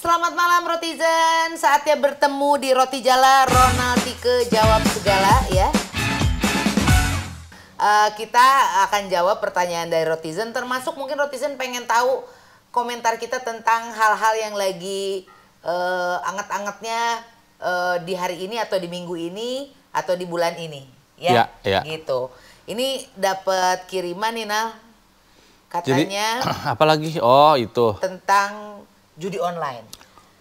Selamat malam Rotizen, saatnya bertemu di Roti Jala, Ronaldike jawab segala ya. Kita akan jawab pertanyaan dari Rotizen, termasuk mungkin Rotizen pengen tahu komentar kita tentang hal-hal yang lagi anget-angetnya di hari ini atau di minggu ini atau di bulan ini ya, gitu. Ini dapat kiriman nih Nal, katanya. Jadi, apalagi? Oh itu. Tentang judi online.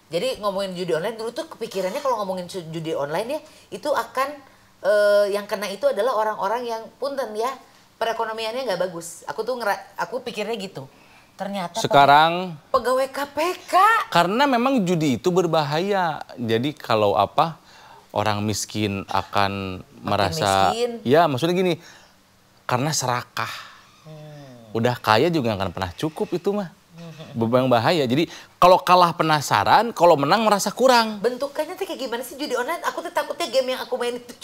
Jadi ngomongin judi online dulu tuh kepikirannya kalau ngomongin judi online ya itu akan yang kena itu adalah orang-orang yang punten ya perekonomiannya nggak bagus. Aku pikirnya gitu. Ternyata sekarang pegawai KPK. Karena memang judi itu berbahaya. Jadi kalau orang miskin akan merasa miskin. Ya maksudnya gini, karena serakah. Udah kaya juga nggak akan pernah cukup itu mah. Beban bahaya. Jadi kalau kalah penasaran, kalau menang merasa kurang. Bentukannya tuh kayak gimana sih judi online? Aku tuh takutnya game yang aku main itu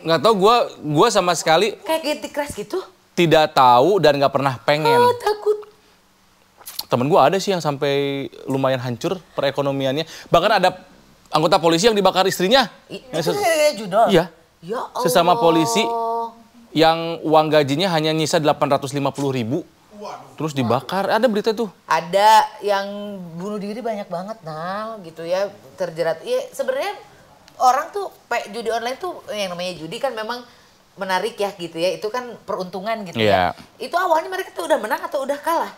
nggak tahu, gua sama sekali kayak Candy Crush gitu. Tidak tahu dan nggak pernah pengen. Oh, takut. Temen gua ada sih yang sampai lumayan hancur perekonomiannya. Bahkan ada anggota polisi yang dibakar istrinya. Itu judul. Iya. Ya Allah. Sesama polisi yang uang gajinya hanya nyisa 850.000. Terus dibakar, ada berita tuh. Ada yang bunuh diri banyak banget Nal gitu ya, terjerat. Iya sebenarnya orang tuh judi online tuh yang namanya judi kan memang menarik ya gitu ya, itu kan peruntungan gitu ya. Itu awalnya mereka tuh udah menang atau udah kalah?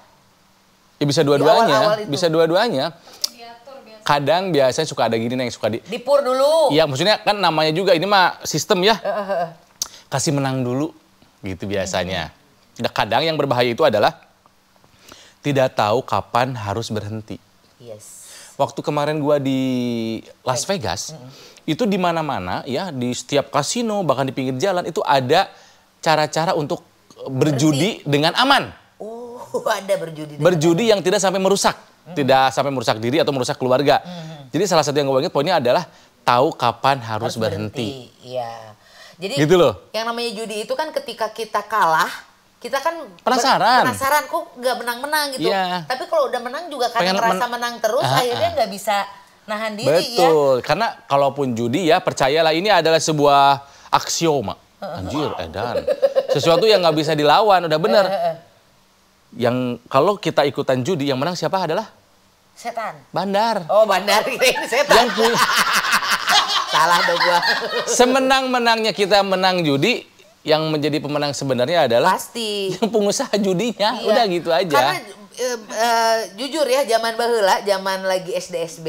Ya bisa dua-duanya, bisa dua-duanya. Kadang biasanya suka ada gini yang suka dipur dulu. Iya maksudnya kan namanya juga ini mah sistem ya. Kasih menang dulu gitu biasanya. Kadang yang berbahaya itu adalah tidak tahu kapan harus berhenti. Yes. Waktu kemarin gua di Las Vegas, itu di mana-mana ya, di setiap kasino bahkan di pinggir jalan itu ada cara-cara untuk berjudi dengan aman. Oh, ada berjudi. Berjudi yang tidak sampai merusak, tidak sampai merusak diri atau merusak keluarga. Jadi salah satu yang gue ingat poinnya adalah tahu kapan harus berhenti. Iya. Jadi gitu loh. Yang namanya judi itu kan ketika kita kalah, kita kan penasaran kok nggak menang-menang gitu. Yeah. Tapi kalau udah menang juga karena ngerasa menang terus, akhirnya nggak bisa nahan diri. Betul. Karena kalaupun judi ya percayalah ini adalah sebuah aksioma. Anjir, edan. Sesuatu yang nggak bisa dilawan, udah bener. Yang kalau kita ikutan judi yang menang siapa adalah? Setan. Bandar. Oh bandar, ini setan. Yang punya. Salah dong gua. Semenang-menangnya kita menang judi, yang menjadi pemenang sebenarnya adalah pasti yang pengusaha judinya. Iya. Udah gitu aja. Karena jujur ya, zaman baheula, zaman lagi SD-SB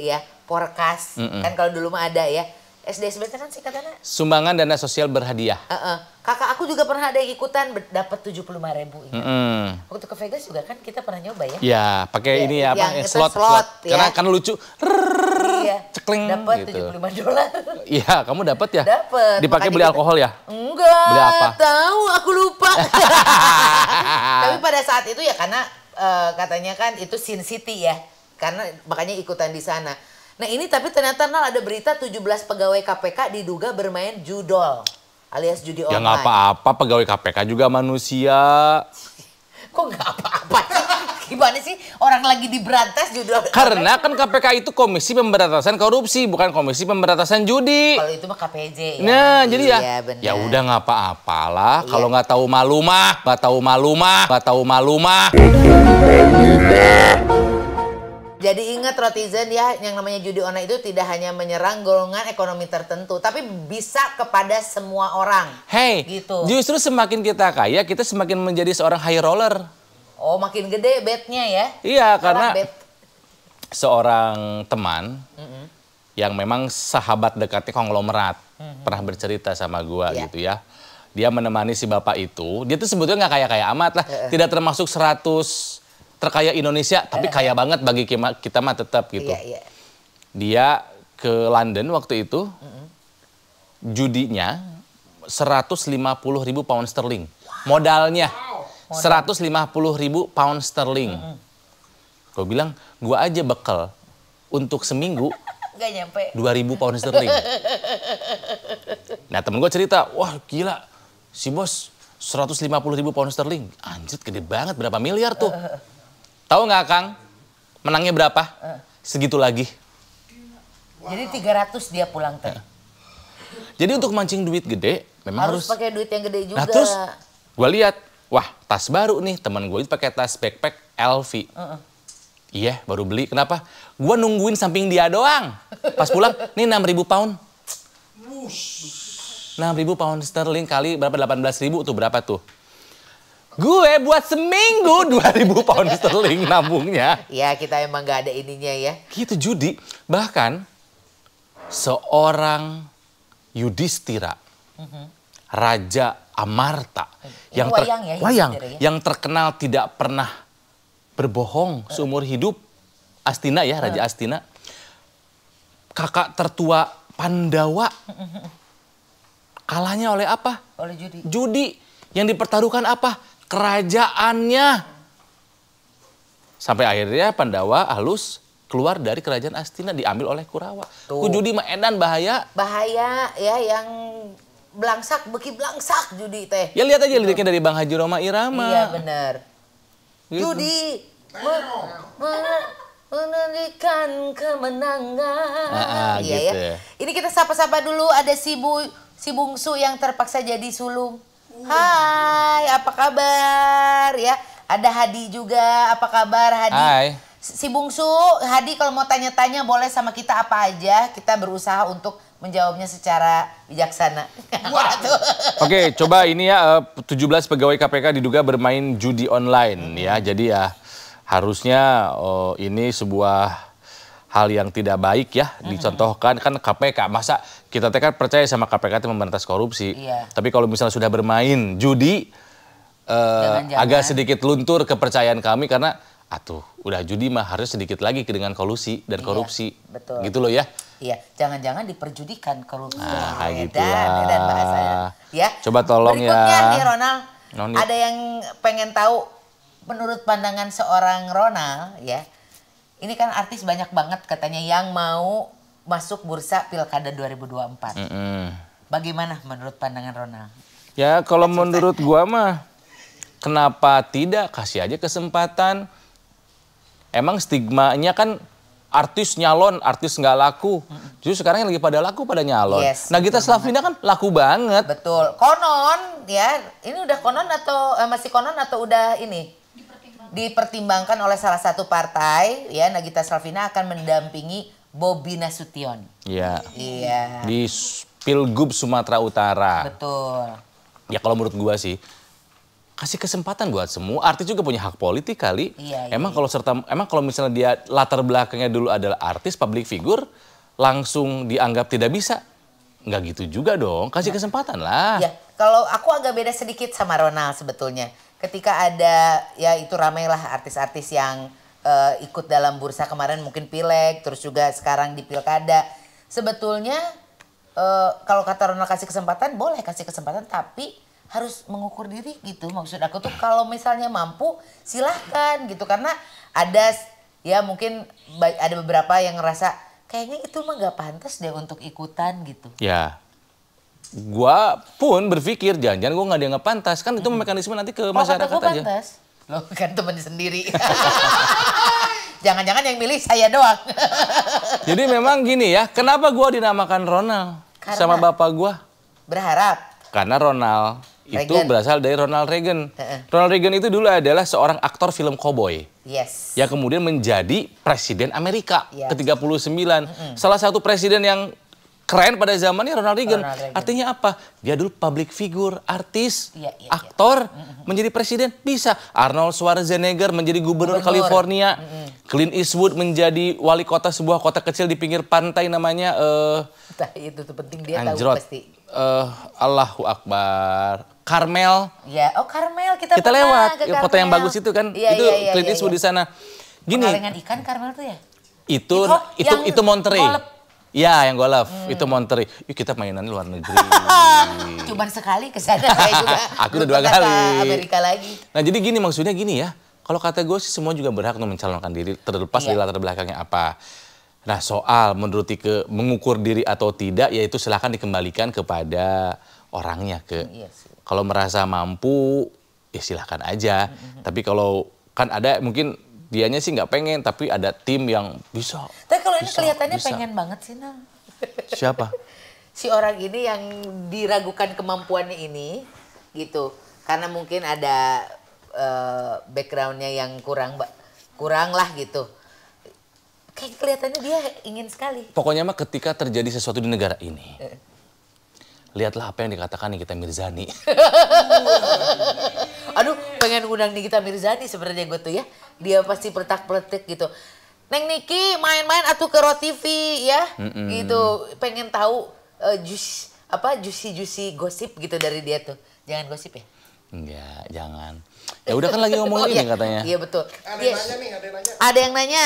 ya, Porkas. Kan kalau dulu mah ada ya. SD-SB kan sih katanya sumbangan dana sosial berhadiah. Kakak aku juga pernah ada yang ikutan dapat 75.000. Waktu ke Vegas juga kan kita pernah nyoba ya. Ya, pakai ini ya, slot. Ya. Karena kan lucu. Iya. Cekling dapat gitu. $75. Iya, kamu dapat ya? Dapat. Dipakai beli alkohol ya? Enggak. Beli apa? Tahu, aku lupa. Tapi pada saat itu ya karena katanya kan itu Sin City ya. Karena makanya ikutan di sana. Nah ini tapi ternyata Nal ada berita 17 pegawai KPK diduga bermain judol alias judi online. Ya nggak apa-apa, pegawai KPK juga manusia. Kok nggak apa-apa sih? Gimana sih orang lagi diberantas judol? Karena kan KPK itu Komisi Pemberantasan Korupsi, bukan Komisi Pemberantasan Judi. Kalau itu mah KPJ ya. Nah jadi ya udah nggak apa-apalah. Kalau nggak tahu malu mah, nggak tahu malu mah. Jadi ingat Rotizen ya, yang namanya judi online itu tidak hanya menyerang golongan ekonomi tertentu, tapi bisa kepada semua orang. Hey, gitu. Justru semakin kita kaya, kita semakin menjadi seorang high roller. Oh, makin gede betnya ya? Iya, karena seorang teman yang memang sahabat dekatnya konglomerat pernah bercerita sama gua gitu ya. Dia menemani si bapak itu, dia tuh sebetulnya nggak kaya-kaya amat lah, tidak termasuk 100 terkaya Indonesia, tapi kaya banget bagi kita mah tetap gitu. Dia ke London waktu itu, judinya 150.000 pound sterling. Modalnya 150.000 pound sterling. Gue bilang, gue aja bekal untuk seminggu Gak nyampe 2.000 pound sterling. Nah temen gue cerita, wah gila, si bos 150.000 pound sterling. Anjir gede banget, berapa miliar tuh. Tahu nggak Kang? menangnya berapa? Segitu lagi. Jadi 300 dia pulang teh. Jadi untuk mancing duit gede memang harus pakai duit yang gede juga. Nah terus gue lihat, wah tas baru nih, teman gue itu pakai tas backpack LV. Iya baru beli, kenapa? Gue nungguin samping dia doang. Pas pulang, nih 6.000 pound. 6.000 pound sterling kali berapa? 18.000 tuh berapa tuh? Gue buat seminggu 2.000 pound sterling nabungnya. Ya kita emang gak ada ininya ya. Gitu judi. Bahkan seorang Yudhistira, Raja Amarta, yang terkenal tidak pernah berbohong seumur hidup, Astina ya, Raja Astina, kakak tertua Pandawa, kalahnya oleh apa? Oleh judi. Judi. Yang dipertaruhkan apa? Kerajaannya. Sampai akhirnya Pandawa halus keluar dari kerajaan Astina, diambil oleh Kurawa. Judi mah edan bahaya. Bahaya ya, yang belangsak, beki belangsak judi teh. Ya lihat aja liriknya dari Bang Haji Roma Irama. Iya benar. Gitu. Judi menandikan kemenangan. Iya gitu. ya. Ini kita sapa-sapa dulu, ada si bungsu yang terpaksa jadi sulung. Hai, apa kabar ya? Ada Hadi juga, apa kabar Hadi? Hai. Si bungsu, Hadi kalau mau tanya-tanya boleh sama kita apa aja. Kita berusaha untuk menjawabnya secara bijaksana. Oke, coba ini ya 17 pegawai KPK diduga bermain judi online ya. Jadi ya harusnya ini sebuah hal yang tidak baik ya dicontohkan. Kan KPK, masa kita kan percaya sama KPK itu memberantas korupsi. Iya. Tapi kalau misalnya sudah bermain judi, agak sedikit luntur kepercayaan kami karena udah judi mah harus sedikit lagi dengan kolusi dan korupsi. Iya, betul. Gitu loh ya. Iya, jangan-jangan diperjudikan korupsi. Nah, gitu dan bahasanya. Ya. Coba tolong berikutnya ya. Nih Ronald, ada yang pengen tahu menurut pandangan seorang Ronald ya. Ini kan artis banyak banget katanya yang mau masuk bursa Pilkada 2024. Bagaimana menurut pandangan Ronald? Ya kalau menurut gua mah kenapa tidak, kasih aja kesempatan. Emang stigmanya kan artis nyalon, artis nggak laku. Justru sekarang yang lagi pada laku, pada nyalon. Yes, Nagita Slavina kan laku banget. Betul. Konon ya, ini udah konon atau masih konon atau udah ini? Dipertimbangkan oleh salah satu partai ya, Nagita Slavina akan mendampingi Bobi Nasution. Iya. Iya. Di Pilgub Sumatera Utara. Betul. Ya kalau menurut gua sih kasih kesempatan buat semua. Artis juga punya hak politik kali. Iya, emang kalau misalnya dia latar belakangnya dulu adalah artis, public figure, langsung dianggap tidak bisa. Nggak gitu juga dong. Kasih kesempatan lah. Ya, kalau aku agak beda sedikit sama Ronald sebetulnya. Ketika ada ya itu ramailah artis-artis yang ikut dalam bursa kemarin, mungkin pileg, terus juga sekarang di pilkada. Sebetulnya kalau kata Ronald kasih kesempatan, boleh kasih kesempatan, tapi harus mengukur diri gitu. Maksud aku tuh kalau misalnya mampu silahkan gitu. Karena ada ya mungkin ada beberapa yang ngerasa kayaknya itu mah gak pantas deh untuk ikutan gitu. Ya, gua pun berpikir jangan-jangan gua nggak dianggap pantas. Kan itu mekanisme nanti ke masyarakat aja. Pantas. Loh kan temennya sendiri. Jangan-jangan yang milih saya doang. Jadi memang gini ya, kenapa gua dinamakan Ronald sama bapak gua? Berharap. Karena Ronald itu berasal dari Ronald Reagan. Ronald Reagan itu dulu adalah seorang aktor film cowboy. Yes. Yang kemudian menjadi presiden Amerika ke-39. Salah satu presiden yang keren pada zamannya Ronald Reagan. Artinya apa? Dia dulu public figure, artis, aktor, menjadi presiden bisa. Arnold Schwarzenegger menjadi gubernur California. Clint Eastwood menjadi wali kota sebuah kota kecil di pinggir pantai namanya itu tuh penting dia tahu pasti. Allahu Akbar. Carmel. Ya, Carmel kita lewat. Foto yang bagus itu kan. Itu Clint Eastwood di sana. Gini. Pengalengan ikan Carmel tuh ya? Itu Monterey. Ya, yang golf. Itu Monterey. Yuk kita mainan luar negeri. Cuman sekali ke sana saya juga. Aku udah 2 kali. Amerika lagi. Nah, jadi gini maksudnya gini ya. Kalau kata gue sih semua juga berhak untuk mencalonkan diri terlepas dari latar belakangnya apa. Nah, soal mengukur diri atau tidak, yaitu silahkan dikembalikan kepada orangnya. Kalau merasa mampu, ya silahkan aja. Tapi kalau kan ada mungkin Dianya sih nggak pengen, tapi ada tim yang bisa. Tapi kalau ini bisa, kelihatannya bisa. pengen banget sih, Nang. Siapa? Si orang ini yang diragukan kemampuannya ini, gitu. Karena mungkin ada backgroundnya yang kurang lah gitu. Kayak kelihatannya dia ingin sekali. Pokoknya mah ketika terjadi sesuatu di negara ini, lihatlah apa yang dikatakan Nikita Mirzani. Aduh, pengen undang Nikita Mirzani sebenarnya gue tuh ya. Dia pasti peletak-peletik gitu. Neng Niki main-main atuh ke ROTV ya. Gitu. Pengen tahu juicy gosip gitu dari dia tuh. Jangan gosip ya? Enggak, jangan. Ya udah kan lagi ngomongin ini katanya. Iya betul. Ada yang nanya nih, ada yang nanya. Ada yang nanya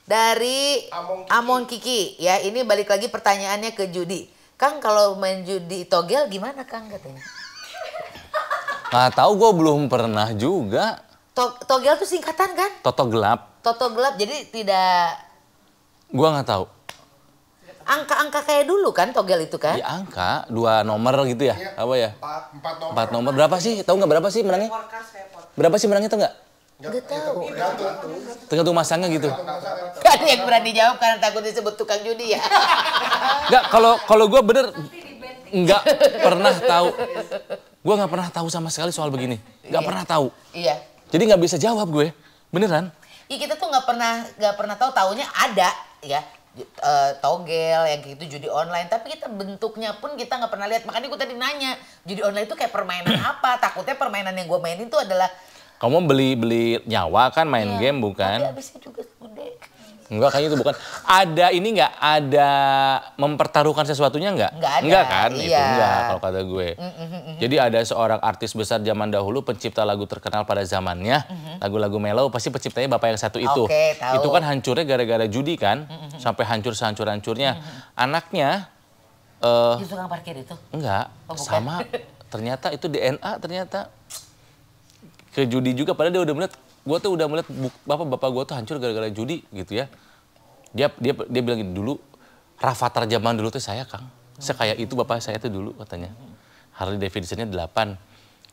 dari Among Kiki. Amon Kiki. Ya, ini balik lagi pertanyaannya ke judi. Kang, kalau main judi togel gimana Kang katanya? Nggak tahu, gue belum pernah juga. Togel tuh singkatan kan? Toto gelap, Toto gelap, jadi tidak gue nggak tahu. angka-angka kayak dulu kan togel itu kan? Di angka 2 nomor gitu ya? Iya. Apa ya? 4 nomor. 4 nomor. Berapa sih? Tahu nggak berapa sih menangnya? Berapa sih menangnya tuh nggak? Nggak tahu. Tergantung masangnya gitu. Gak ada yang berani jawab karena takut disebut tukang judi ya. Nggak, kalau gue bener nggak pernah tahu. Gue nggak pernah tahu sama sekali soal begini. Nggak pernah tahu. Iya. Jadi nggak bisa jawab gue, beneran. Iya, kita tuh nggak pernah tahu, taunya ada ya. Togel yang kayak gitu judi online, tapi kita bentuknya pun kita nggak pernah lihat. Makanya gue tadi nanya, judi online itu kayak permainan apa? Takutnya permainan yang gue mainin itu adalah Kamu beli nyawa kan main game tapi bukan? habisnya juga gede. Enggak, kayaknya itu bukan. Ada ini nggak? Ada mempertaruhkan sesuatunya nggak? Nggak ada, Enggak kan? iya. Itu enggak kalau kata gue. Jadi ada seorang artis besar zaman dahulu, pencipta lagu terkenal pada zamannya, lagu-lagu mellow, pasti penciptanya bapak yang satu itu. Oke, tahu. Itu kan hancurnya gara-gara judi kan? Sampai hancur sehancur-hancurnya. Anaknya Itu tukang parkir itu? enggak, Oh, bukan. sama. Ternyata itu DNA ternyata. Ke judi juga, padahal dia udah melihat, gue tuh udah melihat bapak gue tuh hancur gara-gara judi gitu ya. Dia bilang gini, dulu Rafathar zaman dulu tuh saya Kang. Sekaya itu bapak saya tuh dulu katanya. Harley Davidsonnya 8.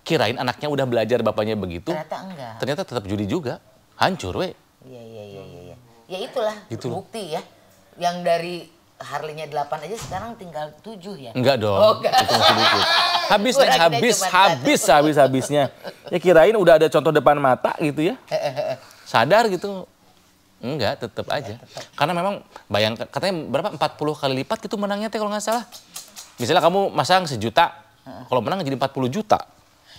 Kirain anaknya udah belajar bapaknya begitu. Ternyata enggak. Ternyata tetap judi juga. Hancur we. Iya. Ya itulah Gitu loh. bukti ya. Yang dari Harley-nya 8 aja sekarang tinggal 7 ya. Enggak dong. Oh, enggak. Itu masih dikit. Habis Gua nih, kira habis-habisnya. Ya kirain udah ada contoh depan mata gitu ya. Sadar gitu. Enggak, tetap aja. Karena memang bayangkan, katanya berapa? 40 kali lipat gitu menangnya teh kalau nggak salah. Misalnya kamu masang 1 juta, kalau menang jadi 40 juta.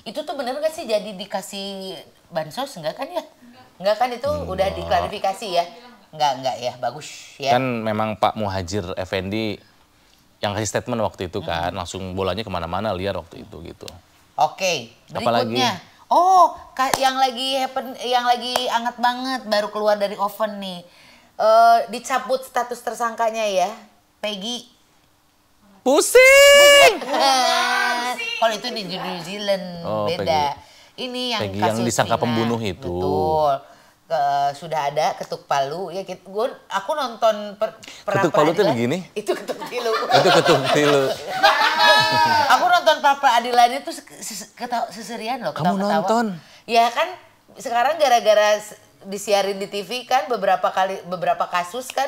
Itu tuh bener gak sih jadi dikasih bansos enggak kan ya? Enggak kan, itu udah diklarifikasi ya? Enggak ya, bagus ya. Kan memang Pak Muhadjir Effendi yang kasih statement waktu itu kan, langsung bolanya kemana-mana liar waktu itu gitu. Oke, Apalagi? berikutnya. Oh, yang lagi hangat banget baru keluar dari oven nih. Dicabut status tersangkanya ya, Peggy. Pusing! Kalau itu di New Zealand Oh, beda. Ini yang Peggy kasus yang disangka Vina. pembunuh itu. Betul. Sudah ada ketuk palu ya. Aku nonton Ketuk palu tuh pra-peradilan. begini? Itu ketuk tilu. Itu ketuk tilu. Aku nonton pra-peradilan itu seserian loh. Kamu ketawa-ketawa. nonton? Ya kan sekarang gara-gara disiarin di TV kan beberapa kasus kan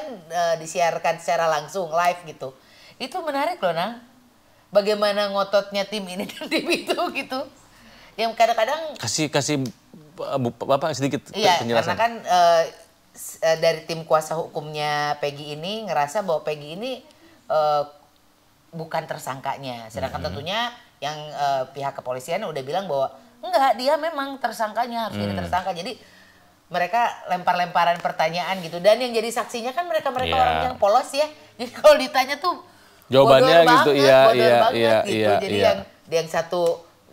disiarkan secara langsung live gitu. Itu menarik loh, Nang. Bagaimana ngototnya tim ini dan tim itu gitu. Yang kadang-kadang Kasih Bapak sedikit iya, penjelasan. karena kan dari tim kuasa hukumnya Peggy ini ngerasa bahwa Peggy ini bukan tersangkanya. Sedangkan tentunya yang pihak kepolisian udah bilang bahwa enggak, dia memang tersangkanya, harus jadi tersangka. Jadi mereka lempar-lemparan pertanyaan gitu. Dan yang jadi saksinya kan mereka-mereka Iya. orang yang polos ya. Jadi kalau ditanya tuh Jawabannya bodor gitu, banget, iya, bodor iya, banget iya, gitu. iya, Jadi iya. yang satu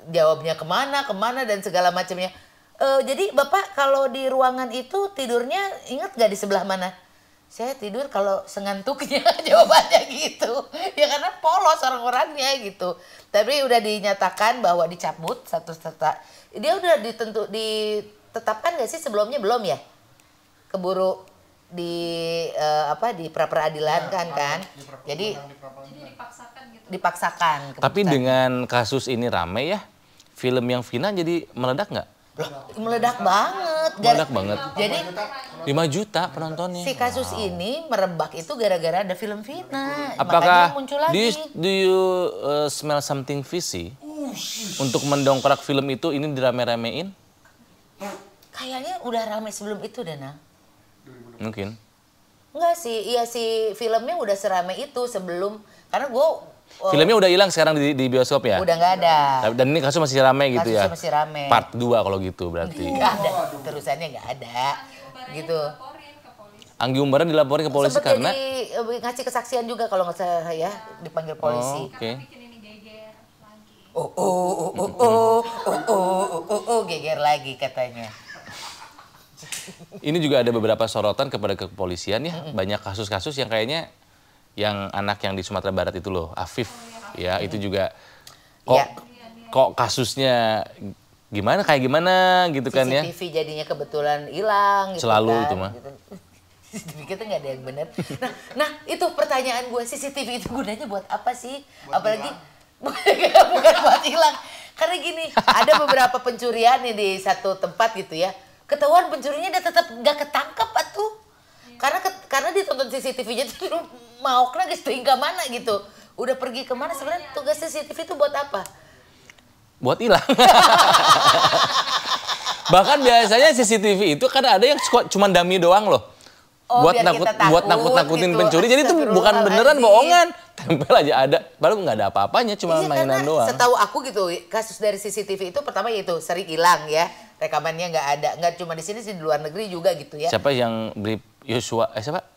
jawabnya kemana dan segala macamnya. Jadi Bapak kalau di ruangan itu tidurnya ingat gak di sebelah mana? Saya tidur kalau sengantuknya, jawabannya gitu. Ya karena polos orang-orangnya gitu. Tapi udah dinyatakan bahwa dicabut satu serta. Dia udah ditetapkan gak sih sebelumnya, belum ya? Keburu di pra-peradilan kan. Jadi dipaksakan. Tapi keputusan. dengan kasus ini rame ya, film yang Vina jadi meledak nggak? Loh, meledak banget. Meledak banget. Jadi 5 juta penontonnya. si kasus ini merebak itu gara-gara ada film Fitnah. Apakah Makanya muncul lagi. do you smell something fishy? Untuk mendongkrak film itu ini dirame-ramein? Kayaknya udah ramai sebelum itu, Dana. Mungkin. Enggak sih, iya si filmnya udah seramai itu sebelum, karena gue Filmnya udah hilang sekarang di bioskop ya? udah nggak ada. Dan ini kasus masih rame gitu ya? Kasusnya masih rame. Part 2 kalau gitu berarti. Nggak ada, terusannya nggak ada. Gitu. Anggi Umbaran dilaporin ke polisi Sempet karena? jadi ngasih kesaksian juga kalau nggak salah ya, dipanggil polisi. Oke. Geger lagi katanya. Ini juga ada beberapa sorotan kepada kepolisian ya. Banyak kasus-kasus yang kayaknya yang anak yang di Sumatera Barat itu loh, Afif. Ya, itu juga kok kasusnya gimana kayak gimana gitu kan ya. CCTV jadinya kebetulan hilang gitu. Selalu kan, itu mah. Gitu. CCTV kita nggak ada yang benar. Nah itu pertanyaan gue, CCTV itu gunanya buat apa sih? Apalagi bukan buat hilang. Karena gini, ada beberapa pencurian nih di satu tempat gitu ya. Ketahuan pencurinya udah tetap nggak ketangkep atuh. Karena ditonton CCTV-nya tuh mau kena guys tuh hingga mana gitu. Udah pergi kemana sebenarnya tugas CCTV itu buat apa? Buat hilang. Bahkan biasanya CCTV itu kan ada yang cuma dummy doang loh. Oh, buat nakut-nakutin gitu. Pencuri. Jadi itu bukan beneran bohongan. Tempel aja ada. Baru nggak ada apa-apanya, cuma mainan doang. Setahu aku gitu, kasus dari CCTV itu pertama yaitu sering hilang ya. Rekamannya nggak ada. Nggak cuma di sini sih, di luar negeri juga gitu ya. Siapa yang beri Yosua? Siapa?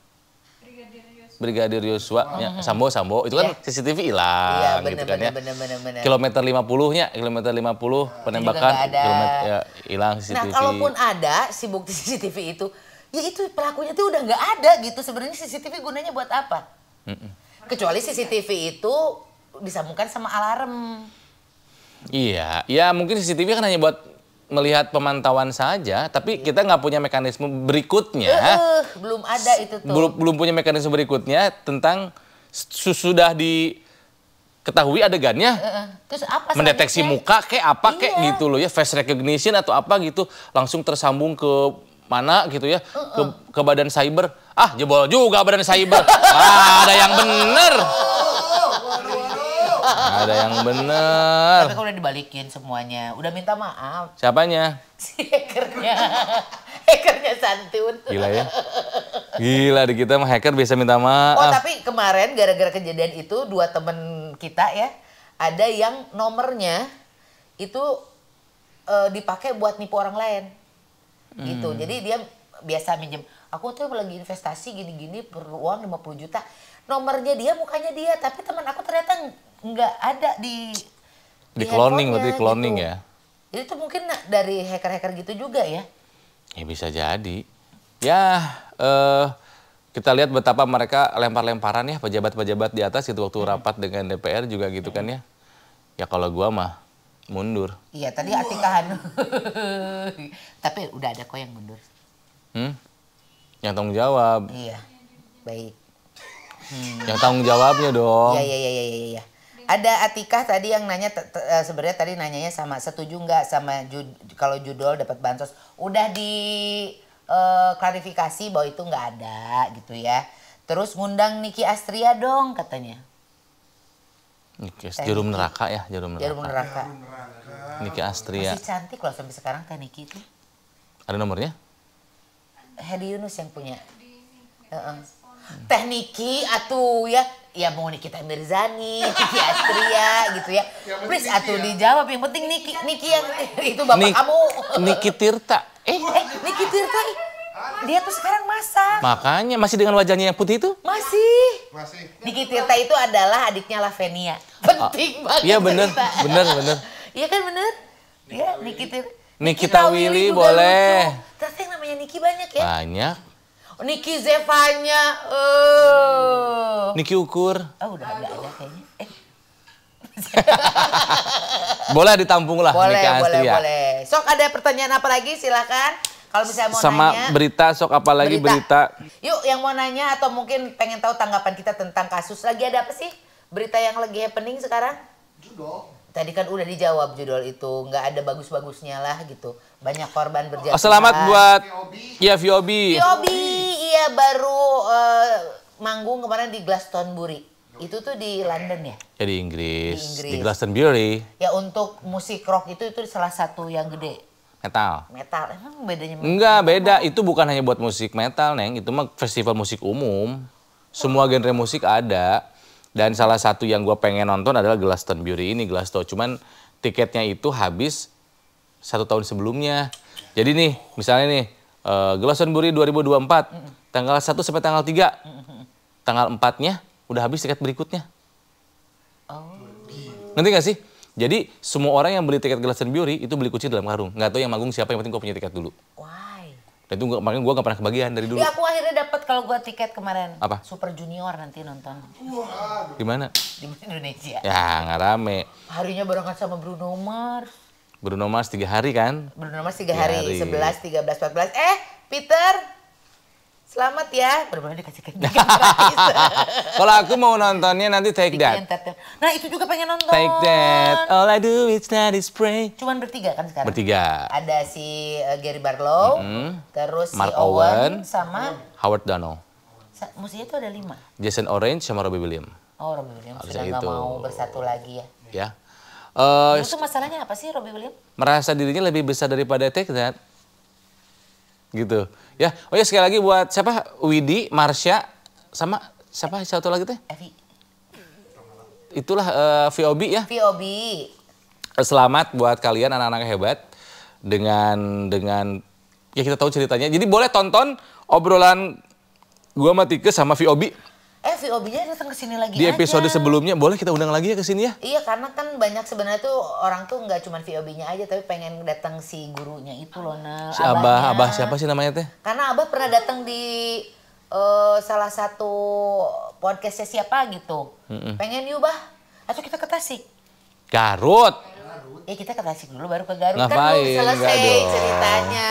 Brigadir Yosua, Sambo itu kan CCTV hilang gitu kan ya. Bener. Kilometer 50-nya, kilometer 50 penembakan, kilometer ya, hilang CCTV. Nah kalaupun ada si bukti CCTV itu, ya itu pelakunya tuh udah nggak ada gitu. Sebenarnya CCTV gunanya buat apa? Kecuali CCTV itu disambungkan sama alarm. Iya, ya mungkin CCTV kan hanya buat melihat pemantauan saja, tapi kita nggak punya mekanisme berikutnya. Belum ada itu tuh. Belum punya mekanisme berikutnya tentang sudah diketahui adegannya. Terus apa? Mendeteksi muka kayak apa kayak gitu loh ya, face recognition atau apa gitu, langsung tersambung ke mana gitu ya, ke badan cyber. Ah, jebol juga badan cyber. Ada yang bener. Ada yang bener. Tapi kalau udah dibalikin semuanya, udah minta maaf. Siapanya? Si hackernya santun. Gila ya. Gila di kita mah hacker bisa minta maaf. Oh tapi kemarin gara-gara kejadian itu 2 temen kita ya, ada yang nomornya itu dipakai buat nipu orang lain. Gitu. Jadi dia biasa minjem. Aku tuh lagi investasi gini-gini perlu uang 50 juta. Nomornya dia, mukanya dia, tapi teman aku ternyata nggak ada di cloning, berarti cloning gitu. ya. Jadi itu mungkin dari hacker-hacker gitu juga ya. Ya bisa jadi. Ya kita lihat betapa mereka lempar-lemparan ya pejabat-pejabat di atas itu waktu rapat dengan DPR juga gitu kan ya. Ya kalau gua mah mundur. Iya tadi Atikahan. Tapi udah ada kok yang mundur. Yang tanggung jawab. Iya, baik. Yang tanggung jawabnya dong. Iya. Ada Atikah tadi yang nanya, sebenarnya tadi nanyanya sama setuju nggak sama kalau judul dapat bansos. Udah di klarifikasi bahwa itu nggak ada gitu ya. Terus ngundang Niki Astria dong katanya. Niki, jarum neraka ya, jarum neraka. Niki Astria. Masih cantik loh sampai sekarang Teh Niki itu. Ada nomornya? Hedi Yunus yang punya. Teh Niki atuh ya mau Nikita Mirzani, Niki Astria gitu ya. Please atuh dijawab, yang penting Niki yang itu bapak kamu. Niki Tirta. Niki Tirta. Dia tuh sekarang masak. Makanya masih dengan wajahnya yang putih itu? Masih. Niki Tirta itu adalah adiknya Lavenia. Penting banget. Iya bener. Iya kan bener? Iya Niki Tirta. Nikita Willy boleh. Ternyata yang namanya Niki banyak ya? Banyak. Niki Zevanya. Niki Ukur. Oh udah ada kayaknya. Boleh ditampung lah Boleh. Niki Astria. Sok ada pertanyaan apa lagi silakan. Kalau misalnya mau sama nanya. Berita sok apa lagi berita. Yuk yang mau nanya atau mungkin pengen tahu tanggapan kita tentang kasus. Lagi ada apa sih? Berita yang lagi happening sekarang? Tadi kan udah dijawab judul itu, nggak ada bagus-bagusnya lah gitu. Banyak korban berjatuhan. Oh, selamat buat ya VOB. VOB, iya baru manggung kemarin di Glastonbury. Itu tuh di London ya? Ya di Inggris. Di Glastonbury. Ya untuk musik rock itu salah satu yang gede. Metal. Emang bedanya? Enggak, beda. Itu bukan hanya buat musik metal, Neng. Itu mah festival musik umum. Semua genre musik ada. Dan salah satu yang gue pengen nonton adalah Glastonbury ini, Glasgow. Cuman tiketnya itu habis 1 tahun sebelumnya. Jadi nih, misalnya nih, Glastonbury 2024, tanggal 1 sampai tanggal 3. Tanggal 4-nya udah habis tiket berikutnya. Ngerti gak sih? Jadi semua orang yang beli tiket Glastonbury itu beli kunci dalam karung. Nggak tahu yang manggung siapa, yang penting gue punya tiket dulu. Why? Dan itu makanya gue gak pernah kebagian dari dulu. Ya aku akhirnya dapat kalau gue tiket kemarin. Apa? Super Junior nanti nonton. Gimana? Di Indonesia. Ya nggak rame. Harinya barengan sama Bruno Mars. Bruno Mars 3 hari kan? Bruno Mars 3 hari. 11, 13, 14. Peter. Selamat ya. Bener-bener dikasih gratis. Kalau aku mau nontonnya nanti Take That. Nah itu juga pengen nonton. Take That. All I do is not is pray. Cuman bertiga kan sekarang? Bertiga. Ada si Gary Barlow, terus Mark si Owen, Owen, sama Howard Donald. musiknya tuh ada 5. Jason Orange sama Robbie Williams. Oh Robbie Williams Harusnya sudah nggak itu. mau bersatu lagi ya. Ya. Itu masalahnya apa sih Robbie Williams? Merasa dirinya lebih besar daripada Take That. Gitu. Ya, oh ya sekali lagi buat siapa? Widi, Marsha, sama siapa satu lagi teh? Evi. Itulah VOB ya. VOB. Selamat buat kalian anak-anak hebat dengan ya kita tahu ceritanya. Jadi boleh tonton obrolan gua sama Tike sama VOB. VOB-nya datang ke sini lagi di episode aja. sebelumnya. Boleh kita undang lagi ya ke sini ya? Iya, karena kan banyak sebenarnya tuh orang tuh nggak cuma VOB-nya aja, tapi pengen datang si gurunya itu loh, nah. Si Abah siapa sih namanya teh? Karena Abah pernah datang di salah satu podcastnya siapa gitu. Pengen yuk, Bah. Atau kita ke Tasik? Garut. Ya kita ke Tasik dulu baru ke Garut. Ngapain? Kan belum selesai ceritanya.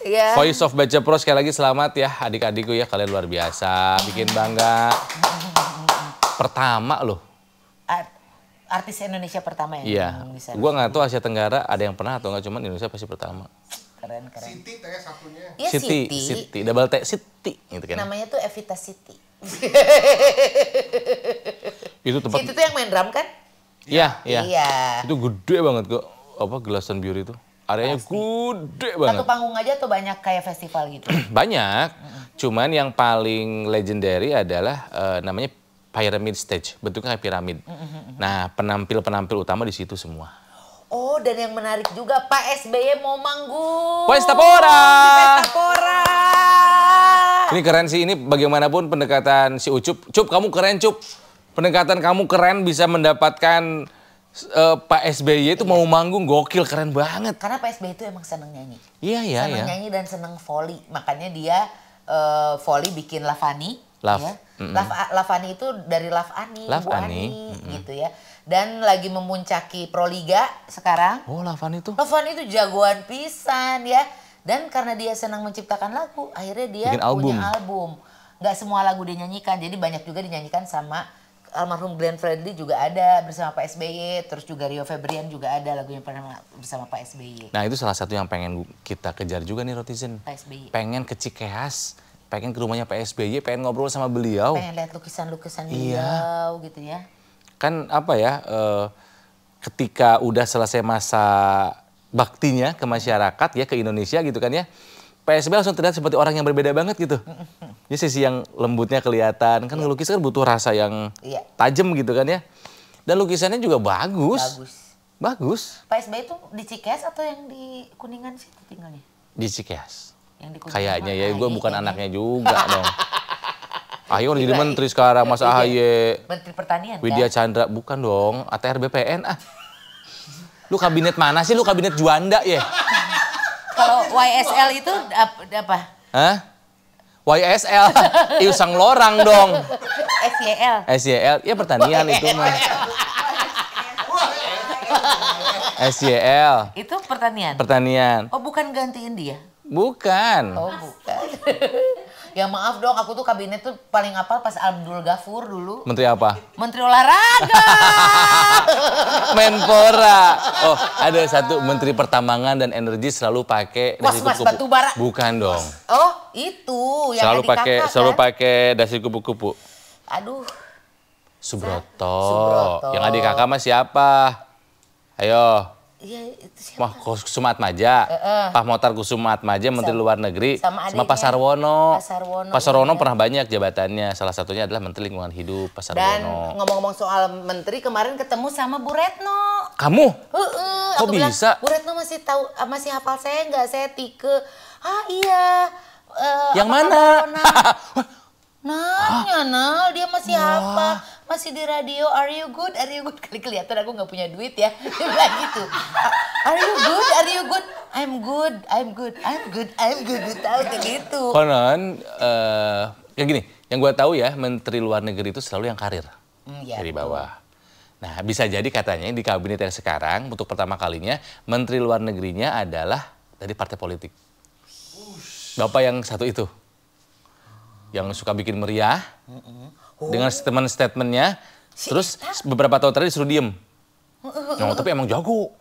Ya. Voice of Baca Pro sekali lagi selamat ya adik-adikku ya, kalian luar biasa, bikin bangga. Pertama loh. Artis Indonesia pertama yang Iya. bisa. Gua nggak tahu Asia Tenggara ada yang pernah atau nggak, cuman Indonesia pasti pertama. Keren. Siti teh satunya. Iya Siti, double T, Siti gitu kan. Namanya tuh Evita Siti. Itu tempat. Siti tuh yang main drum kan? Iya. Iya. Itu gede banget kok. Apa Glastonbury itu? Areanya gede banget. Satu panggung aja tuh banyak kayak festival gitu. Banyak. Cuman yang paling legendary adalah namanya Pyramid Stage. Bentuknya kayak piramid. Nah, penampil-penampil utama di situ semua. Oh, dan yang menarik juga Pak SBY mau manggung. Pesta Pora. Pesta Pora. Ini keren sih, ini bagaimanapun pendekatan si Ucup. Cup, kamu keren, Cup. Pendekatan kamu keren bisa mendapatkan Pak SBY itu mau manggung, gokil, keren banget. Karena Pak SBY itu emang seneng nyanyi. Iya. Seneng nyanyi dan seneng volley. Makanya dia volley bikin Lavani. Love. Ya. Lavani itu dari Love Ani, Love Bu Ani. gitu ya. Dan lagi memuncaki Proliga sekarang. Oh, Lavani tuh. Lavani itu jagoan pisan ya. Dan karena dia senang menciptakan lagu, akhirnya dia bikin album. punya album. Nggak semua lagu dia nyanyikan, jadi banyak juga dinyanyikan sama almarhum Glenn Fredly juga ada bersama Pak SBY, terus juga Rio Febrian juga ada lagu yang pernah bersama Pak SBY. Nah, itu salah satu yang pengen kita kejar juga nih, Rotizen. Pak SBY. Pengen ke Cikeas, pengen ke rumahnya Pak SBY, pengen ngobrol sama beliau. Pengen lihat lukisan-lukisan Iya. beliau gitu ya. Kan apa ya, ketika udah selesai masa baktinya ke masyarakat ya, ke Indonesia gitu kan ya, Pak SBY langsung terlihat seperti orang yang berbeda banget gitu. Jadi sisi yang lembutnya kelihatan, kan ngelukis kan butuh rasa yang tajam gitu kan ya. Dan lukisannya juga bagus. Bagus. Pak SBY itu di Cikeas atau yang di Kuningan situ tinggalnya? Di Cikeas. Yang di Kuningan. Kayaknya ya, gue bukan anaknya juga dong. Ayo jadi menteri sekarang, Mas AHY. Menteri Pertanian Widya kan? Chandra, bukan dong, ATR BPN ah. Lu kabinet mana sih? Lu kabinet Juanda ya? Kalau YSL itu apa? Hah? YSL, Iusang Lorang dong. SYL. SYL, ya pertanian itu mah. SYL. Itu pertanian? Pertanian. Oh bukan gantiin dia? Bukan. Oh bukan. Ya maaf dong, aku tuh kabinet tuh paling apal pas Abdul Ghafur dulu. Menteri apa? Menteri olahraga. Menpora. Oh, ada satu Menteri Pertambangan dan Energi selalu pakai dasi Kosmas kupu-kupu. Batubara. Bukan dong. Oh, itu yang Selalu adik pakai kakak, selalu kan? pakai dasi kupu-kupu. Aduh, Subroto. Subroto. Yang adik kakak mah siapa? Ayo. iya itu siapa? Wah, Kusuma Atmaja. Pak Motar Kusuma Atmaja, Menteri Luar Negeri. sama Sama adiknya. Pak Sarwono. Pak Sarwono, iya. Pernah banyak jabatannya. Salah satunya adalah Menteri Lingkungan Hidup, Pak Dan Sarwono. ngomong-ngomong soal menteri, kemarin ketemu sama Bu Retno. Kamu? Aku Kok bilang, bisa? Bu Retno masih tahu, masih hafal saya nggak? Saya Tike. Ah iya. Yang apa mana? kabar, Ronald? Nanya, Nal, dia masih hafal, masih di radio. Are you good? Are you good? Kali kelihatan aku nggak punya duit ya. Dia bilang gitu. Are you good? Are you good? I'm good. I'm good. I'm good. I'm good. Dia tahu kayak gitu. Konon, kayak gini, yang gue tahu ya, Menteri Luar Negeri itu selalu yang karir Ya, dari bawah. Nah, bisa jadi katanya di kabinet yang sekarang, untuk pertama kalinya, Menteri Luar Negerinya adalah dari partai politik. Bapak yang satu itu, yang suka bikin meriah, dengan statement-statementnya, terus beberapa tahun terakhir disuruh diem. Nah, tapi emang jago.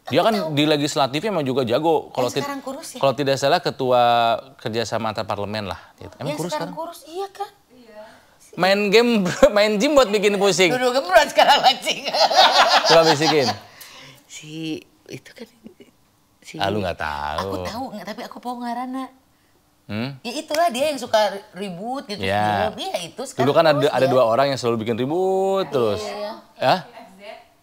Dia kan di legislatifnya emang juga jago. Kalau sekarang kurus ya? Kalau tidak salah ketua kerjasama antar parlemen lah. Emang Yang kurus sekarang kan? kurus, iya kan? Main game, main gym buat bikin pusing. Dulu gembrot sekarang lancing. Coba bisikin. Si itu kan si Ah, lu nggak tahu. Aku tahu nggak, tapi aku mau ngarana. Hmm? Ya itulah dia yang suka ribut gitu. Ya. Dia itu sekarang. Dulu kan terus ada dia. dua orang yang selalu bikin ribut terus. Iya. Ya?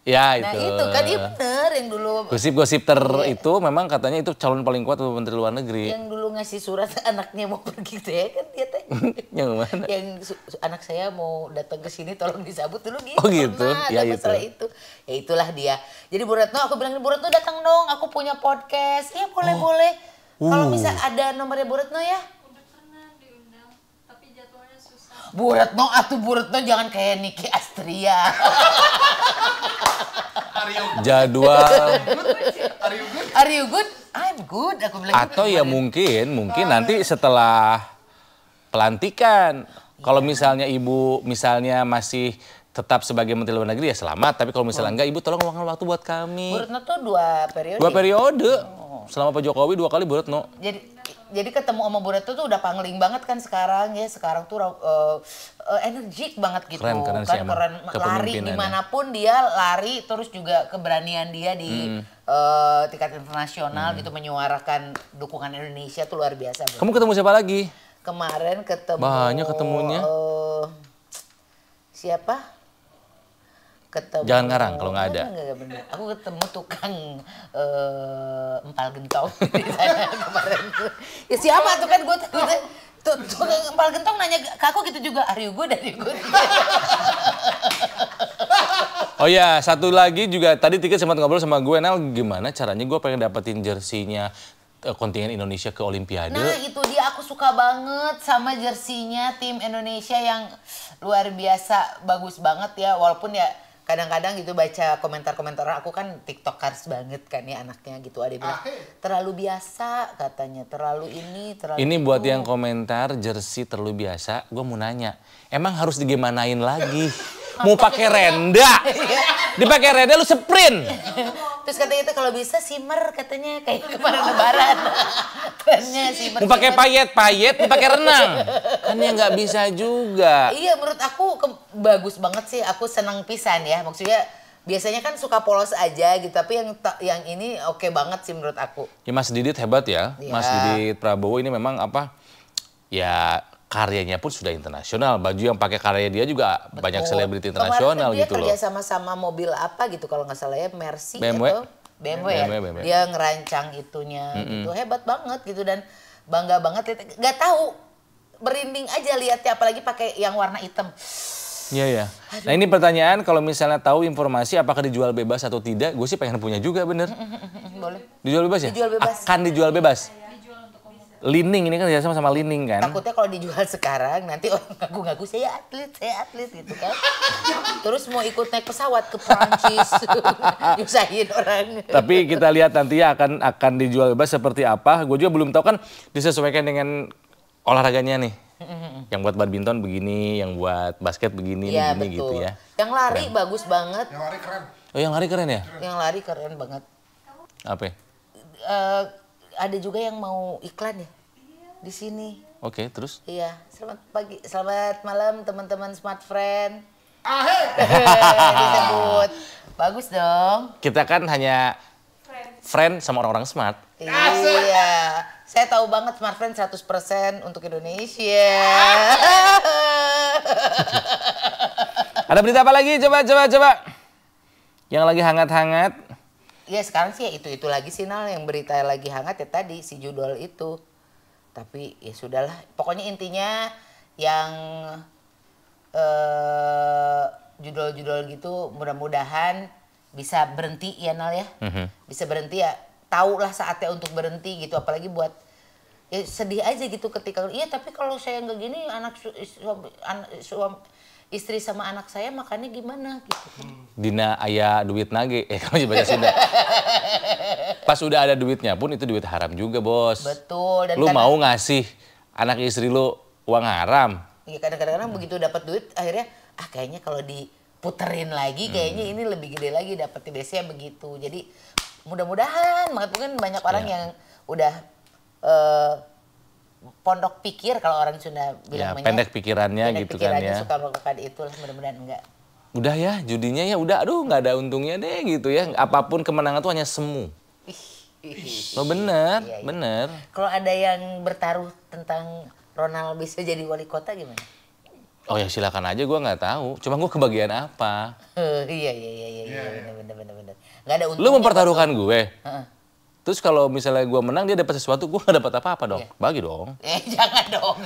Ya Nah itu. itu kan dia bener yang dulu Gosip-gosip itu memang katanya itu calon paling kuat untuk Menteri Luar Negeri. yang dulu ngasih surat anaknya mau pergi teh kan dia teh. Yang mana? Yang anak saya mau datang ke sini tolong disambut dulu gitu. Oh, gitu? Pernah Ya, ada masalah itu. Ya itulah dia. Jadi Bu Retno, aku bilang, Bu Retno datang dong, aku punya podcast. Iya boleh-boleh. Kalau bisa ada nomornya Bu Retno ya. Udah pernah diundang, tapi jadwalnya susah. Bu Retno, Bu Retno jangan kayak Niki Astria. Jadwal. Are you good? Are you good? I'm good. Aku bilang Atau gitu ya kemarin. mungkin nanti setelah pelantikan. Kalau misalnya ibu masih tetap sebagai Menteri Luar Negeri ya selamat. Tapi kalau misalnya enggak, ibu tolong luangkan waktu buat Bu kami. Retno tuh 2 periode. 2 periode. Selama Pak Jokowi 2 kali Bu Retno. Jadi ketemu sama Bu Retno tuh udah pangling banget kan sekarang ya. Sekarang tuh energik banget gitu. Keren kan sih emang. keren lari Kepemimpinannya. dimanapun dia lari, terus juga keberanian dia di tingkat internasional gitu menyuarakan dukungan Indonesia tuh luar biasa. Bro. Kamu ketemu siapa lagi? Kemarin ketemu Banyak ketemunya. Siapa? Ketemu Jangan ngarang kalau nggak ada. Enggak, bener. Aku ketemu tukang empal gentong di sana kemarin. Ya siapa tuh kan gue tukang empal gentong nanya ke aku gitu juga, are you good, are you good? Oh ya, satu lagi juga tadi Tika sempat ngobrol sama gue, Nel, gimana caranya gue pengen dapetin jersinya kontingen Indonesia ke Olimpiade. Nah itu dia, aku suka banget sama jersinya tim Indonesia yang luar biasa, bagus banget ya. Walaupun ya kadang-kadang gitu baca komentar-komentar orang, aku kan tiktokers banget kan ya anaknya gitu. Ada yang bilang terlalu biasa katanya, terlalu ini, terlalu Ini itu. buat yang komentar jersey terlalu biasa, gue mau nanya, emang harus digimanain lagi? Mau pakai renda? Dipakai renda lu sprint. Terus katanya itu kalau bisa simmer katanya kayak kemarin lebaran. Trennya simmer. Mau pakai payet, dipakai renang. Kan ya nggak bisa juga. Iya, menurut aku bagus banget sih. Aku senang pisan ya. Maksudnya biasanya kan suka polos aja gitu, tapi yang ini oke banget sih menurut aku. Ya Mas Didit hebat ya. Iya. Mas Didit Prabowo ini memang apa? Ya karyanya pun sudah internasional. Baju yang pakai karya dia juga banyak selebriti internasional Kemarin gitu kan loh. dia kerja sama mobil apa gitu kalau nggak salah ya, Mercy BMW. atau BMW ya. BMW. Dia ngerancang itunya gitu. Hebat banget gitu dan bangga banget. Nggak tahu, merinding aja lihatnya apalagi pakai yang warna hitam. Iya ya. Nah ini pertanyaan, kalau misalnya tahu informasi apakah dijual bebas atau tidak, gue sih pengen punya juga bener. Boleh. Dijual bebas ya? Dijual bebas. Akan dijual bebas. Lining ini kan sama Lining kan. Takutnya kalau dijual sekarang nanti orang ngaku-ngaku saya atlet gitu kan. Terus mau ikut naik pesawat ke Prancis, nyusahin orang. Tapi kita lihat nanti ya akan dijual bebas seperti apa. Gue juga belum tahu kan disesuaikan dengan olahraganya nih. Yang buat badminton begini, yang buat basket begini, Iya, begini betul. gitu ya. Yang lari bagus banget. Yang lari keren. Oh, yang lari keren ya? Yang lari keren banget. Apa? Ada juga yang mau iklan ya di sini. Oke, terus? Iya, selamat pagi, selamat malam teman-teman Smart Friend. Disebut. Bagus dong. Kita kan hanya friend sama orang-orang smart. Iya. Saya tahu banget Smart Friend 100% untuk Indonesia. Ada berita apa lagi? Coba. Yang lagi hangat-hangat. Ya sekarang sih ya itu lagi sih Nal, yang berita lagi hangat ya tadi si judul itu. Tapi ya sudahlah, pokoknya intinya yang judul-judul gitu mudah-mudahan bisa berhenti ya Nal ya. Bisa berhenti ya, tahulah saatnya untuk berhenti gitu, apalagi buat ya sedih aja gitu ketika iya tapi kalau saya nggak gini suami istri sama anak saya makannya gimana gitu. Dina aya duit nage, kamu baca Sunda. Pas udah ada duitnya pun itu duit haram juga, Bos. Betul. Dan lu mau ngasih anak istri lu uang haram? Iya kadang-kadang begitu dapat duit akhirnya kayaknya kalau diputerin lagi kayaknya ini lebih gede lagi dapetnya, biasanya begitu. Jadi mudah-mudahan mungkin banyak orang yang udah pondok pikir kalau orang Sunda bilang pendek pikirannya pendek gitu pikirannya, kan ya. suka melakukan itulah, mudah-mudahan enggak. Udah ya judinya ya udah aduh nggak ada untungnya deh gitu ya. Apapun kemenangan tuh hanya semu. Lo bener, Iya. bener. Kalau ada yang bertaruh tentang Ronald bisa jadi wali kota gimana? Oh ya silakan aja, gue nggak tahu. Cuma gue kebagian apa? Iya bener. Nggak ada untungnya. Lu mempertaruhkan gue. Heeh. Terus kalau misalnya gue menang dia dapat sesuatu, gue nggak dapat apa-apa dong. Iya. Bagi dong. Jangan dong.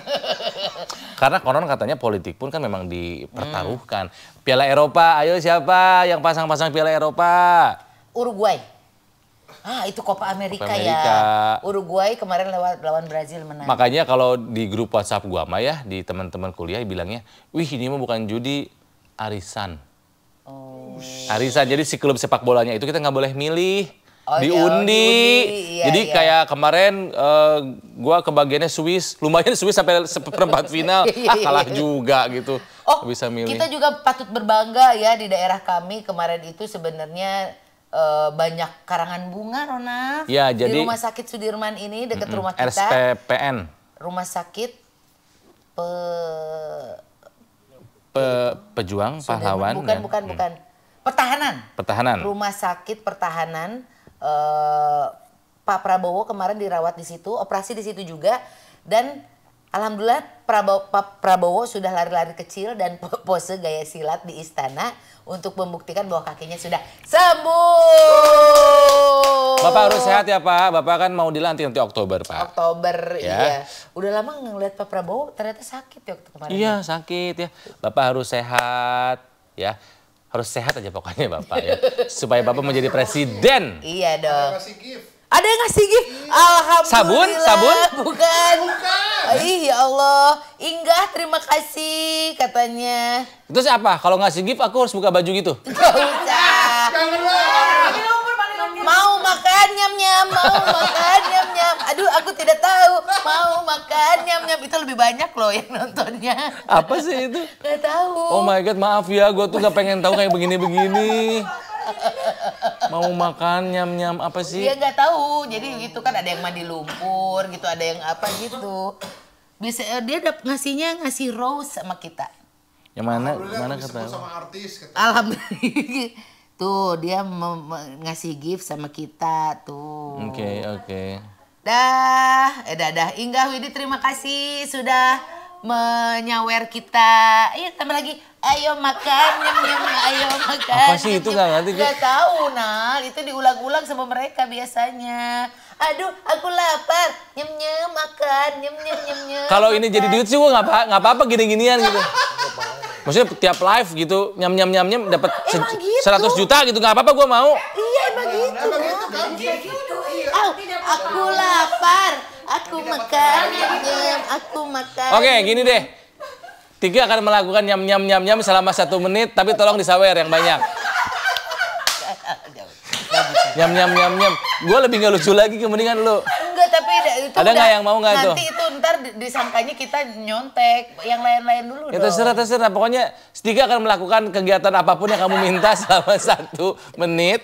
Karena konon katanya politik pun kan memang dipertaruhkan. Piala Eropa, ayo siapa yang pasang-pasang Piala Eropa? Uruguay. Itu Copa America, Copa ya. America. Uruguay kemarin lawan Brazil menang. Makanya kalau di grup WhatsApp gua mah ya, di teman-teman kuliah bilangnya, wih ini mah bukan judi, arisan. Oh. Arisan, jadi si klub sepak bolanya itu kita nggak boleh milih. Diundi. diundi, iya, Jadi iya. kayak kemarin gua kebagiannya Swiss, lumayan Swiss sampai perempat final, kalah juga gitu. Oh, Bisa milih. kita juga patut berbangga ya di daerah kami kemarin itu sebenarnya banyak karangan bunga, Ronald. Ya, di jadi Rumah Sakit Sudirman ini dekat rumah kita. RSPPN. Rumah Sakit Pejuang Sudirman. Pahlawan. Bukan. Pertahanan. Rumah Sakit Pertahanan. Pak Prabowo kemarin dirawat di situ, operasi di situ juga, dan alhamdulillah Pak Prabowo sudah lari-lari kecil dan pose gaya silat di istana untuk membuktikan bahwa kakinya sudah sembuh. Bapak harus sehat ya Pak, Bapak kan mau dilantik nanti Oktober Pak. Oktober, Ya. iya. Udah lama ngeliat Pak Prabowo ternyata sakit ya waktu kemarin. Iya sakit ya, Bapak harus sehat ya. Harus sehat aja pokoknya Bapak ya, supaya Bapak menjadi presiden. Iya dong. Kasih gift. Ada yang ngasih gift? Alhamdulillah. Sabun? Bukan. Ih ya Allah. Inggah terima kasih katanya. Terus apa? Kalau ngasih gift aku harus buka baju gitu? Gak usah. Mau makan nyam-nyam, mau makan nyam-nyam. Aduh aku tidak tahu. Mau makan nyam-nyam. Itu lebih banyak loh yang nontonnya. Apa sih itu? Gak tahu. Oh my God, maaf ya, gue tuh gak pengen tahu kayak begini-begini. Mau makan nyam-nyam apa sih? Dia nggak tahu. Jadi gitu kan ada yang mandi lumpur gitu, ada yang apa gitu. Bisa dia ngasih rose sama kita. Yang mana? Alhamdulillah Mana disebut kata? sama artis. Kata. Alhamdulillah. Tuh dia ngasih gift sama kita tuh. Oke. Dah. Inggah Widi terima kasih sudah menyawer kita. Iya tambah lagi. Ayo makan nyam-nyam, ayo makan. Apa sih itu nggak ngerti? Gak tahu Nal, itu diulang-ulang sama mereka biasanya. Aduh, aku lapar. Nyem-nyem makan, nyem-nyem. Kalau ini jadi duit sih gue nggak apa-apa gini-ginian gitu. Maksudnya tiap live gitu nyam dapat Emang gitu? 100 juta gitu nggak apa-apa gue mau. Iya emang gitu. Emang gitu kan? Aku lapar. Aku makan, nyem-nyem, aku makan. Oke, gini deh. Tiga akan melakukan nyam selama 1 menit, tapi tolong disawer yang banyak. Nyam. Gue lebih nggak lucu lagi, mendingan lu. Enggak, tapi itu Ada udah, nggak yang mau nggak tuh? Nanti itu ntar disangkanya kita nyontek, yang lain-lain dulu Ya dong. terserah. Pokoknya Stika akan melakukan kegiatan apapun yang kamu minta selama 1 menit.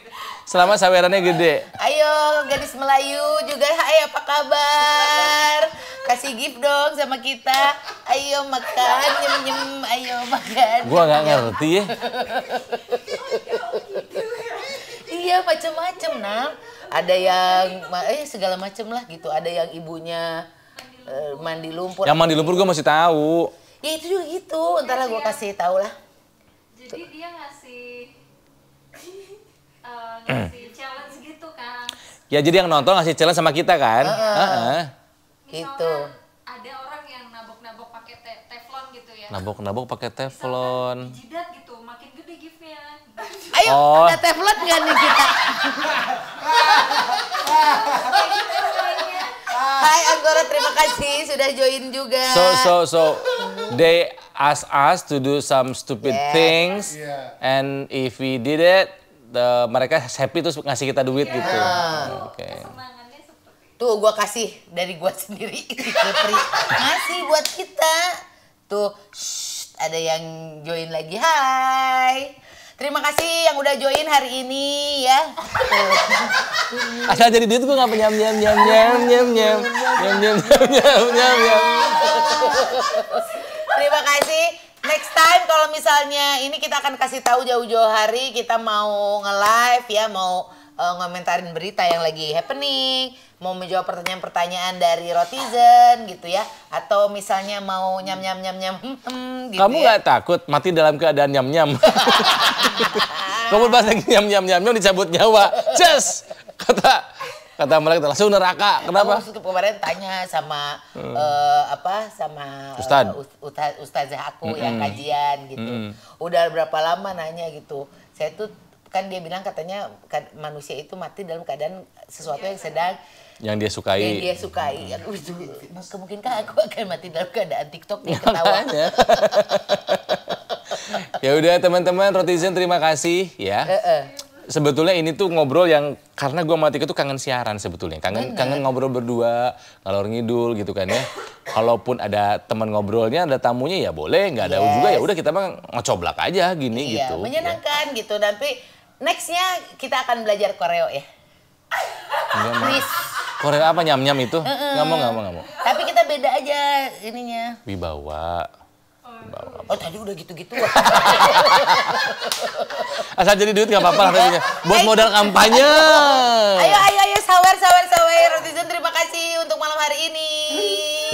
Selama sawerannya gede. Ayo gadis Melayu juga, hai apa kabar? Kasih gift dong sama kita. Ayo makan, nyem-nyem, ayo makan. Gua nggak ngerti ya. Iya macem-macem Nam. Ada yang segala macem lah gitu. Ada yang ibunya mandi lumpur. Yang mandi lumpur gue masih tahu. Ya itu juga gitu. Ntar lah gue kasih tahu lah. Jadi dia ngasih challenge gitu kan. Ya jadi yang nonton ngasih challenge sama kita kan. Gitu. Misalkan ada orang yang nabok-nabok pakai teflon gitu ya. Nabok-nabok pakai teflon. Jidat gitu, makin gede giftnya. Ayo, Oh. ada teflon nggak nih kita? Hai Anggora, terima kasih sudah join juga. So they ask us to do some stupid things, and if we did it, mereka happy terus ngasih kita duit gitu. Oke. Semangatnya seperti Tuh gua kasih dari gua sendiri. Jepri. Ngasih buat kita. Tuh, ada yang join lagi. Hai. Terima kasih yang udah join hari ini ya. Asal jadi duit gue ngapa nyam. Terima kasih. Next time kalau misalnya ini kita akan kasih tahu jauh-jauh hari kita mau nge-live ya, mau ngomentarin berita yang lagi happening, mau menjawab pertanyaan-pertanyaan dari Rotizen gitu ya, atau misalnya mau nyam gitu. Kamu ya. nggak takut mati dalam keadaan nyam? Kamu bahas lagi nyam dicabut nyawa. Cus! Kata mereka langsung neraka. Kenapa? Aku kemarin tanya sama sama ustazah aku yang kajian gitu. Udah berapa lama nanya gitu. Saya tuh kan dia bilang katanya manusia itu mati dalam keadaan sesuatu yang sedang yang dia sukai. Aduh, kemungkinkah aku akan mati dalam keadaan TikTok dia ketawa. Ya udah teman-teman, Rotizen terima kasih ya. Sebetulnya ini tuh ngobrol yang karena gue sama Tika tuh kangen siaran sebetulnya. Kangen ngobrol berdua, ngalor ngidul gitu kan ya. Kalaupun ada teman ngobrolnya, ada tamunya ya boleh, nggak ada juga ya udah kita mah ngocoblak aja gini Iya, gitu. menyenangkan gitu. Tapi nextnya kita akan belajar koreo ya. Please. Korea apa nyam itu? Nggak mau. Tapi kita beda aja ininya. Wibawa. Oh tadi udah gitu-gitu. Asal jadi duit nggak apa-apa harusnya. Buat modal kampanye. Ayo sawer. Rotizen terima kasih untuk malam hari ini.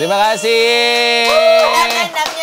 Terima kasih. Dak.